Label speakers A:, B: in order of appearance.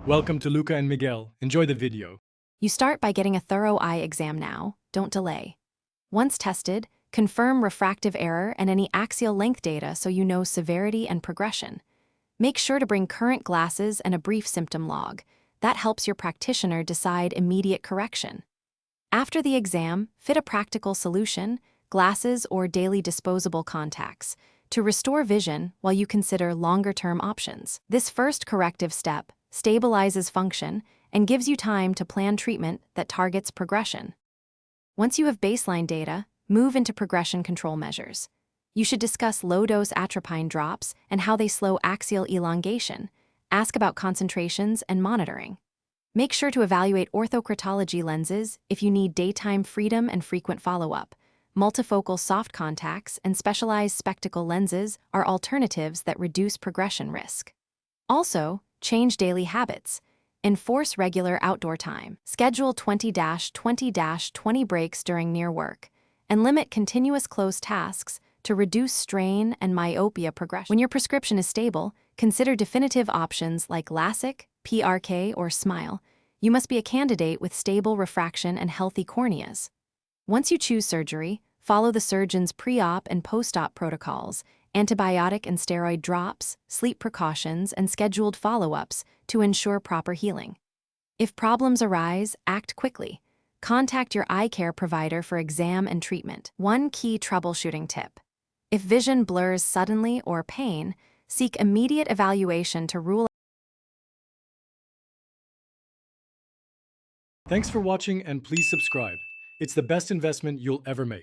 A: Welcome to Luca and Miguel. Enjoy the video.
B: You start by getting a thorough eye exam now, don't delay. Once tested, confirm refractive error and any axial length data so you know severity and progression. Make sure to bring current glasses and a brief symptom log. That helps your practitioner decide immediate correction. After the exam, fit a practical solution, glasses or daily disposable contacts, to restore vision while you consider longer-term options. This first corrective step stabilizes function and gives you time to plan treatment that targets progression. Once you have baseline data, move into progression control measures. You should discuss low-dose atropine drops and how they slow axial elongation. Ask about concentrations and monitoring. Make sure to evaluate orthocratology lenses if you need daytime freedom and frequent follow-up. Multifocal soft contacts and specialized spectacle lenses are alternatives that reduce progression risk. Also, change daily habits. Enforce regular outdoor time. Schedule 20-20-20 breaks during near work, and limit continuous close tasks to reduce strain and myopia progression. When your prescription is stable, consider definitive options like LASIK, PRK, or SMILE. You must be a candidate with stable refraction and healthy corneas. Once you choose surgery, follow the surgeon's pre-op and post-op protocols, antibiotic and steroid drops, sleep precautions, and scheduled follow-ups to ensure proper healing. If problems arise, act quickly. Contact your eye care provider for exam and treatment. One key troubleshooting tip: if vision blurs suddenly or pain, seek immediate evaluation to rule out.
A: Thanks for watching and please subscribe. It's the best investment you'll ever make.